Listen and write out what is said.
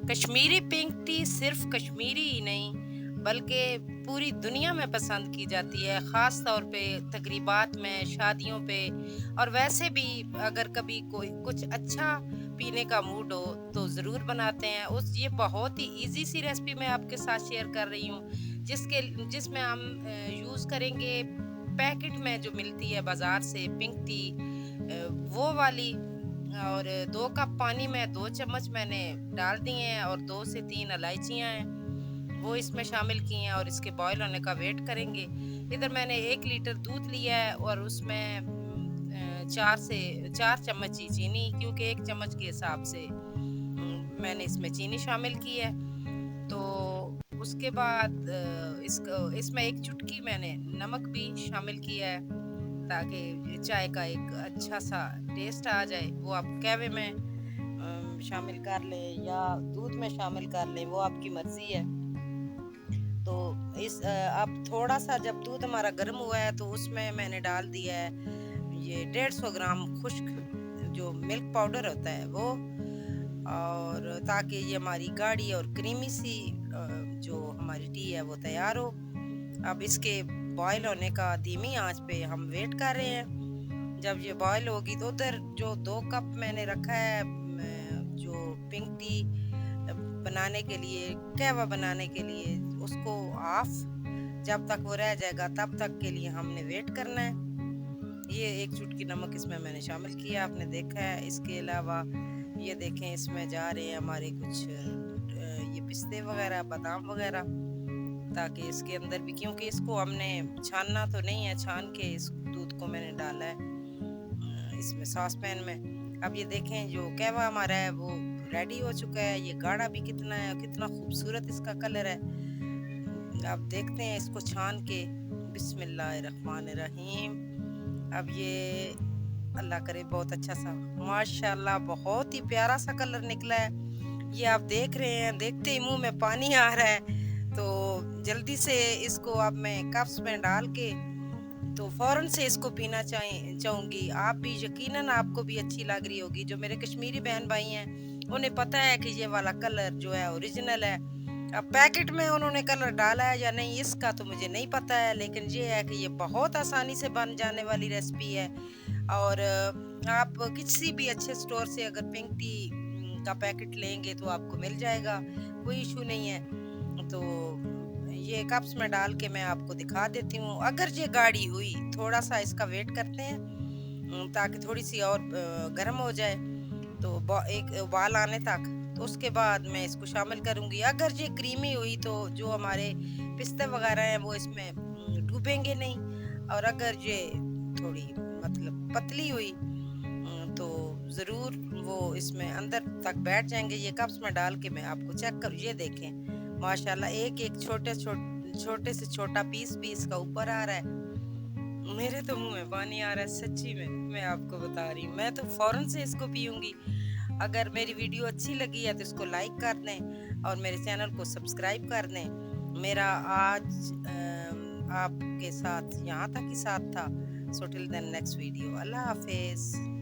Kashmiri pink T सिर्फ कश्मीरी ही नहीं बल्कि पूरी दुनिया में पसंद की जाती है, ख़ास तौर पे तकरीबात में, शादियों पे और वैसे भी अगर कभी कोई कुछ अच्छा पीने का मूड हो तो ज़रूर बनाते हैं। उस ये बहुत ही ईज़ी सी रेसिपी मैं आपके साथ शेयर कर रही हूँ जिसमें हम यूज़ करेंगे पैकेट में जो मिलती है बाज़ार से पिंक टी, वो वाली। और 2 कप पानी में 2 चम्मच मैंने डाल दिए हैं और 2 से 3 इलायचियाँ हैं, वो इसमें शामिल की हैं और इसके बॉयल होने का वेट करेंगे। इधर मैंने 1 लीटर दूध लिया है और उसमें 4 से 4 चम्मच ही चीनी, क्योंकि 1 चम्मच के हिसाब से मैंने इसमें चीनी शामिल की है। तो उसके बाद इसमें 1 चुटकी मैंने नमक भी शामिल किया है, ताकि चाय का एक अच्छा-सा टेस्ट आ जाए। वो आप कहवे में शामिल कर लें या दूध में शामिल कर लें, वो आपकी मर्ज़ी है। तो अब थोड़ा-सा जब दूध हमारा गर्म हुआ है तो उसमें मैंने डाल दिया है ये 150 ग्राम खुश्क जो मिल्क पाउडर होता है वो, और ताकि ये हमारी गाढ़ी और क्रीमी सी जो हमारी टी है वो तैयार हो। अब इसके बॉयल होने का धीमी आंच पे हम वेट कर रहे हैं। जब ये बॉयल होगी तो उधर जो 2 कप मैंने रखा है जो पिंक टी बनाने के लिए, कहवा बनाने के लिए, उसको ऑफ जब तक वो रह जाएगा तब तक के लिए हमने वेट करना है। ये 1 चुटकी नमक इसमें मैंने शामिल किया, आपने देखा है। इसके अलावा ये देखें इसमें जा रहे हैं हमारे कुछ ये पिस्ते वगैरह, बादाम वगैरह, ताकि इसके अंदर भी, क्योंकि इसको हमने छानना तो नहीं है, छान के इस दूध को मैंने डाला है इसमें सॉस पैन में। अब ये देखें जो कहवा हमारा है वो रेडी हो चुका है। ये गाढ़ा भी कितना है, कितना खूबसूरत इसका कलर है। अब देखते हैं इसको छान के। बिस्मिल्लाहिर्रहमानिर्रहीम। अब ये अल्लाह करे बहुत अच्छा सा, माशाल्लाह बहुत ही प्यारा सा कलर निकला है। ये आप देख रहे हैं, देखते ही मुंह में पानी आ रहा है। तो जल्दी से इसको अब मैं कप्स में डाल के तो फ़ौरन से इसको पीना चाहूँगी। आप भी यकीनन आपको भी अच्छी लग रही होगी। जो मेरे कश्मीरी बहन-भाई हैं, उन्हें पता है कि ये वाला कलर जो है ओरिजिनल है। अब पैकेट में उन्होंने कलर डाला है या नहीं इसका तो मुझे नहीं पता है, लेकिन ये है कि ये बहुत आसानी से बन जाने वाली रेसिपी है। और आप किसी भी अच्छे स्टोर से अगर पिंक टी का पैकेट लेंगे तो आपको मिल जाएगा, कोई इशू नहीं है। तो ये कप्स में डाल के मैं आपको दिखा देती हूँ। अगर ये गाढ़ी हुई, थोड़ा-सा इसका वेट करते हैं ताकि थोड़ी-सी और गर्म हो जाए, तो एक उबाल आने तक, तो उसके बाद मैं इसको शामिल करूँगी। अगर ये क्रीमी हुई तो जो हमारे पिस्ते वगैरह हैं वो इसमें डूबेंगे नहीं, और अगर ये थोड़ी मतलब पतली हुई तो ज़रूर वो इसमें अंदर तक बैठ जाएँगे। ये कप्स में डाल के मैं आपको चेक करूँ, ये देखें माशाल्लाह एक-एक छोटे से छोटा पीस भी इसका ऊपर आ रहा है। मेरे तो मुँह में पानी आ रहा है सच्ची में, मैं आपको बता रही हूँ। मैं तो फ़ौरन से इसको पीऊँगी। अगर मेरी वीडियो अच्छी लगी है तो इसको लाइक कर दें और मेरे चैनल को सब्सक्राइब कर दें। मेरा आज आपके साथ यहाँ तक ही साथ था। So till then next video. अल्लाह हाफ़िज़।